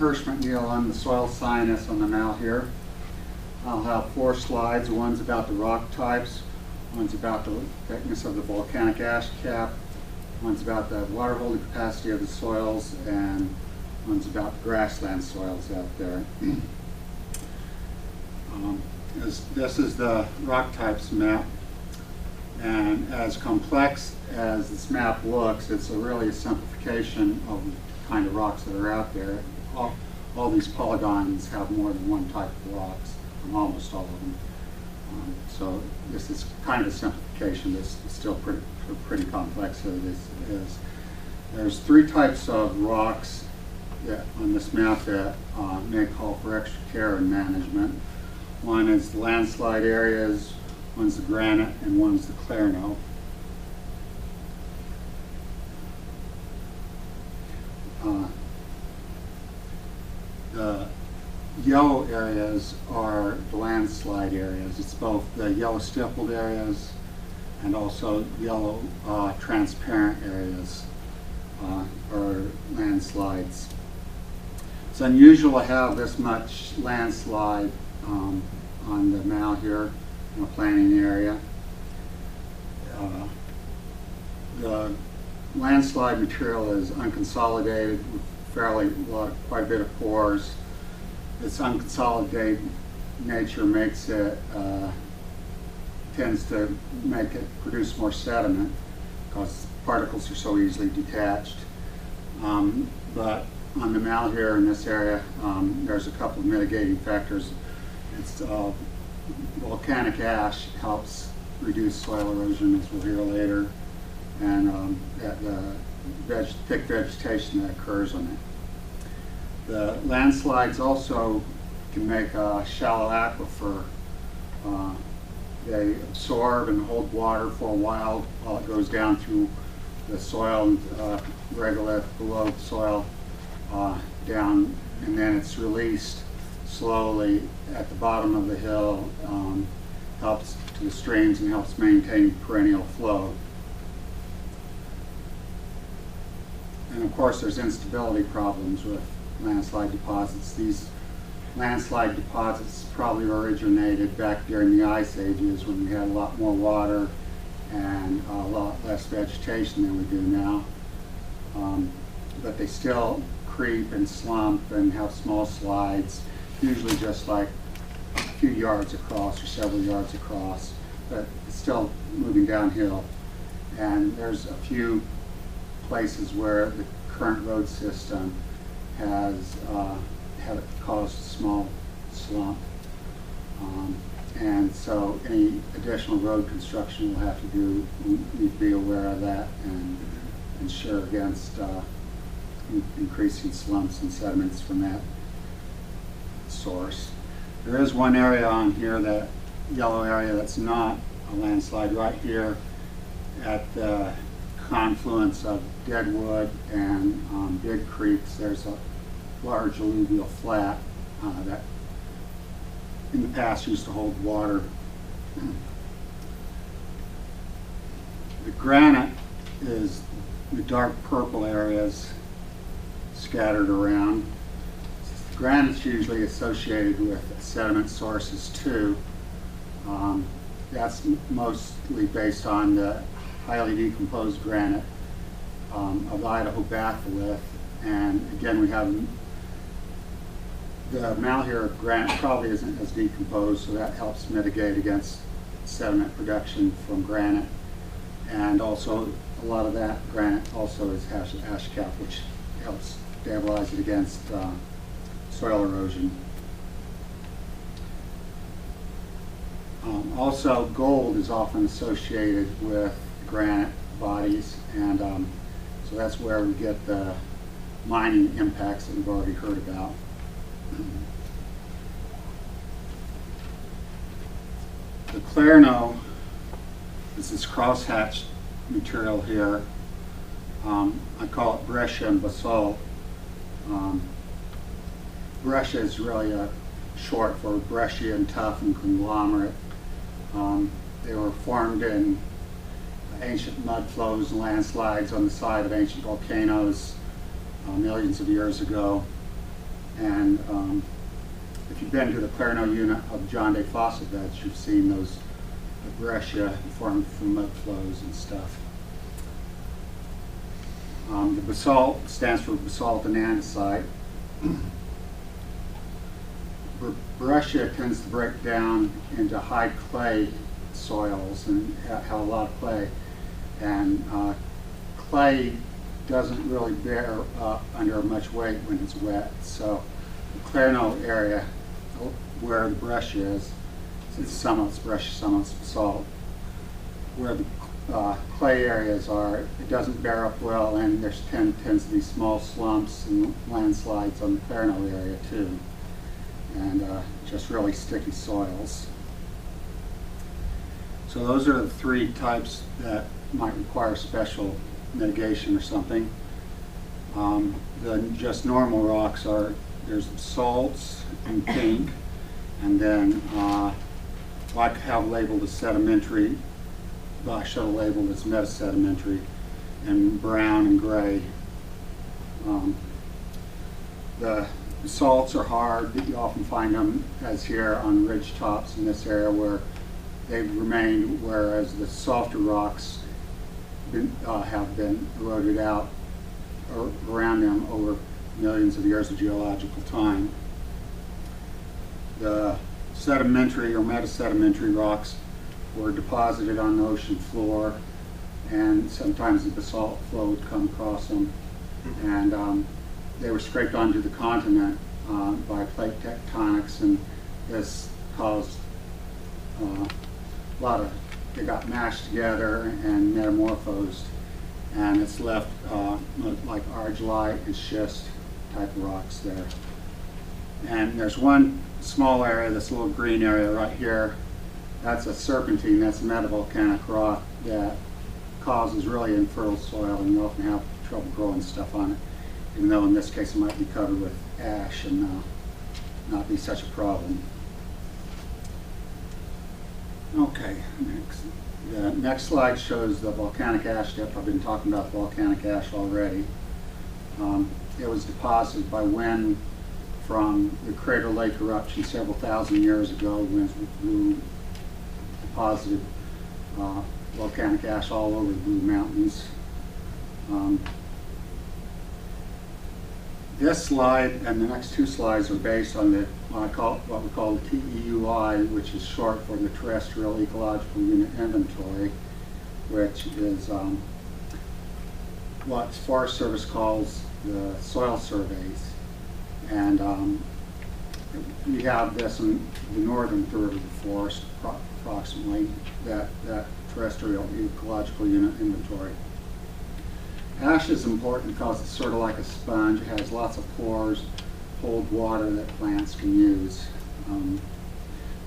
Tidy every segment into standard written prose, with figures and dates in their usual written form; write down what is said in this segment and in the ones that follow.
Hersh McNeil. I'm the soil scientist on the Malheur. I'll have 4 slides. One's about the rock types, one's about the thickness of the volcanic ash cap, one's about the water holding capacity of the soils, and one's about the grassland soils out there. This is the rock types map, and as complex as this map looks, it's really a simplification of the kind of rocks that are out there. All these polygons have more than one type of rocks, almost all of them. So this is kind of a simplification. This is still pretty complex. So there's 3 types of rocks that on this map that may call for extra care and management. One is the landslide areas, one's the granite, and one's the clarno. The yellow areas are the landslide areas. It's both the yellow stippled areas and also yellow transparent areas or landslides. It's unusual to have this much landslide on the Malheur in a planting area. The landslide material is unconsolidated with quite a bit of pores. Its unconsolidated nature makes it tends to make it produce more sediment because particles are so easily detached. But on the Malheur in this area, there's a couple of mitigating factors. It's volcanic ash helps reduce soil erosion, as we'll hear later, and thick vegetation that occurs on it. The landslides also can make a shallow aquifer. They absorb and hold water for a while it goes down through the soil and regolith below the soil down, and then it's released slowly at the bottom of the hill, helps to the streams and helps maintain perennial flow. And of course there's instability problems with landslide deposits. These landslide deposits probably originated back during the ice ages when we had a lot more water and a lot less vegetation than we do now. But they still creep and slump and have small slides, usually just like a few yards across or several yards across, but it's still moving downhill. And there's a few places where the current road system has caused a small slump. And so any additional road construction we'll have to do, we need to be aware of that and ensure against increasing slumps and sediments from that source. There is one area on here, that yellow area, that's not a landslide, right here at the confluence of Deadwood and Big Creeks. There's a large alluvial flat that in the past used to hold water. The granite is the dark purple areas scattered around. Granite's usually associated with sediment sources too. That's mostly based on the highly decomposed granite of the Idaho batholith. And again, we have the Malheur granite probably isn't as decomposed, so that helps mitigate against sediment production from granite. And also, a lot of that granite also is ash cap, which helps stabilize it against soil erosion. Also, gold is often associated with granite bodies, and so that's where we get the mining impacts that we've already heard about. The clarno is this crosshatched material here. I call it breccia and basalt. Breccia is really a short for Breccian tuff and conglomerate. They were formed in ancient mud flows and landslides on the side of ancient volcanoes millions of years ago. And if you've been to the Clarno unit of John Day fossil beds, you've seen those breccia formed from mud flows and stuff. The basalt stands for basalt and andesite. Breccia tends to break down into high clay soils and have a lot of clay. And clay doesn't really bear up under much weight when it's wet. So the Clarno area where the breccia is, since some of it's breccia, some of it's basalt, where the clay areas are, it doesn't bear up well, and there tends to be small slumps and landslides on the Clarno area too, and just really sticky soils. So those are the three types that might require special mitigation or something. The just normal rocks are, there's salts in pink, and then like I have labeled as sedimentary, but I should have labeled as metasedimentary, and brown and gray. The salts are hard. You often find them, as here, on ridge tops in this area where they've remained, whereas the softer rocks have been eroded out around them over millions of years of geological time. The sedimentary or metasedimentary rocks were deposited on the ocean floor, and sometimes the basalt flow would come across them, and they were scraped onto the continent by plate tectonics, and this caused a lot of, they got mashed together and metamorphosed, and it's left like argillite and schist type of rocks there. And there's one small area, this little green area right here, that's a serpentine, that's a metavolcanic rock that causes really infertile soil, and you often have trouble growing stuff on it, even though in this case it might be covered with ash and not be such a problem. Okay, the next slide shows the volcanic ash dip. I've been talking about volcanic ash already. It was deposited by wind from the Crater Lake eruption several thousand years ago. Winds blew, deposited volcanic ash all over the Blue Mountains. This slide and the next two slides are based on the what we call the TEUI, which is short for the Terrestrial Ecological Unit Inventory, which is what Forest Service calls the soil surveys. And we have this in the northern third of the forest, approximately, that Terrestrial Ecological Unit Inventory. Ash is important because it's sort of like a sponge. It has lots of pores, hold water that plants can use.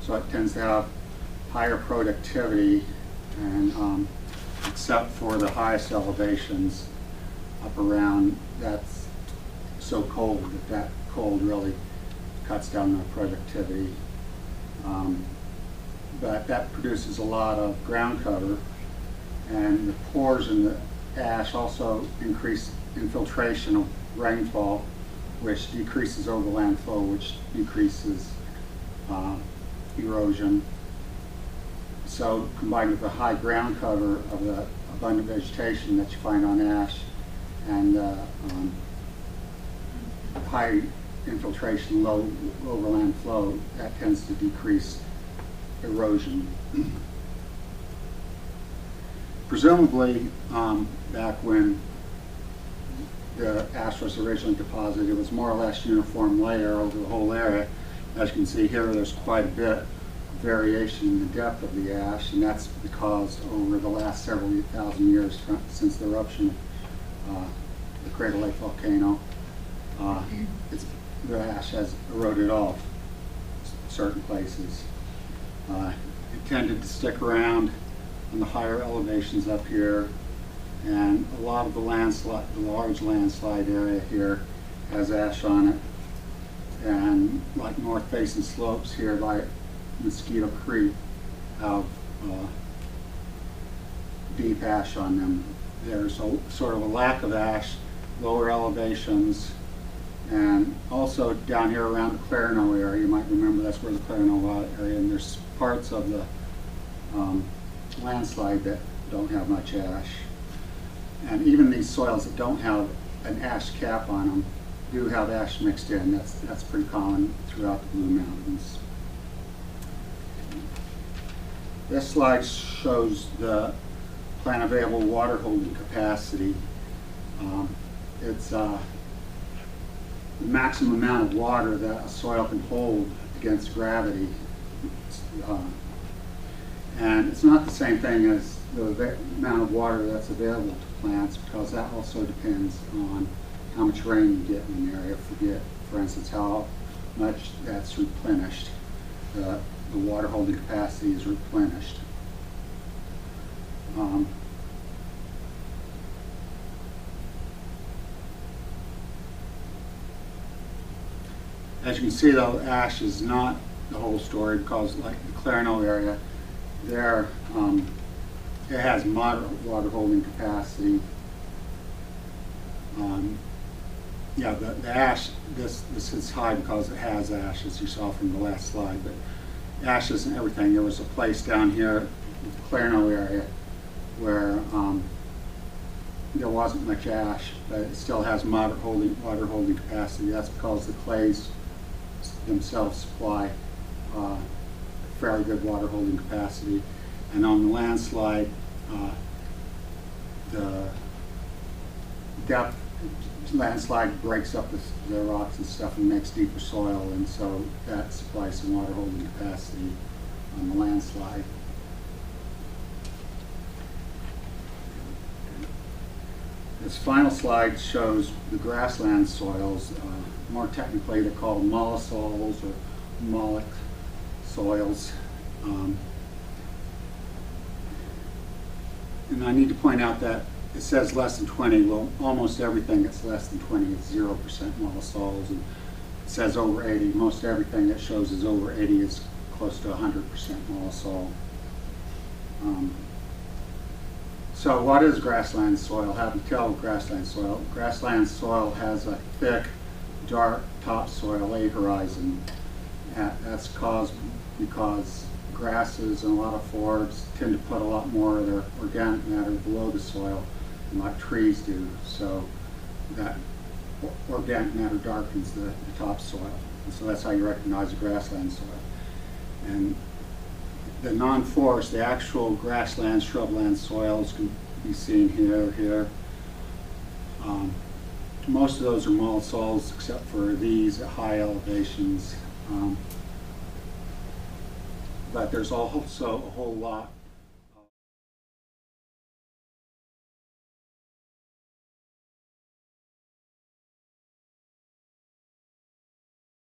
So it tends to have higher productivity, and except for the highest elevations up around, that's so cold that cold really cuts down the productivity. But that produces a lot of ground cover, and the pores in the ash also increase infiltration of rainfall, which decreases overland flow, which decreases erosion. So combined with the high ground cover of the abundant vegetation that you find on ash, and high infiltration, low overland flow, that tends to decrease erosion. Presumably, back when the ash was originally deposited, it was more or less uniform layer over the whole area. As you can see here, there's quite a bit of variation in the depth of the ash, and that's because over the last several thousand years since the eruption of the Crater Lake volcano, the ash has eroded off certain places. It tended to stick around in the higher elevations up here, and a lot of the landslide, the large landslide area here, has ash on it, and like north facing slopes here by Mosquito Creek have deep ash on them. There's sort of a lack of ash, lower elevations, And also down here around the Clarino area, you might remember that's where the Clarino area, and there's parts of the landslide that don't have much ash. And even these soils that don't have an ash cap on them do have ash mixed in. That's pretty common throughout the Blue Mountains. This slide shows the plant available water holding capacity. It's the maximum amount of water that a soil can hold against gravity. And it's not the same thing as the amount of water that's available to plants, because that also depends on how much rain you get in an area. For instance, how much that's replenished. The water holding capacity is replenished. As you can see, though, ash is not the whole story, because like the Clarino area, there it has moderate water holding capacity. Yeah, the ash, this is high because it has ash, as you saw from the last slide, but ash isn't everything. There was a place down here in the Clarino area where there wasn't much ash, but it still has moderate water holding capacity. That's because the clays themselves supply fairly good water holding capacity. And on the landslide, the depth landslide breaks up the rocks and stuff and makes deeper soil, and so that supplies some water holding capacity on the landslide. This final slide shows the grassland soils. More technically, they're called mollisols or mollic soils. And I need to point out that it says less than 20. Well, almost everything that's less than 20 is 0% mollisols, and it says over 80. Most everything that shows is over 80 is close to 100% mollisol. So what is grassland soil? How do you tell grassland soil? Grassland soil has a thick, dark topsoil, a horizon. That's caused because grasses and a lot of forbs tend to put a lot more of their organic matter below the soil, like trees do. So that organic matter darkens the topsoil. And so that's how you recognize a grassland soil. And the non-forest, the actual grassland, shrubland soils can be seen here. Most of those are mollisols, except for these at high elevations. But there's also a whole lot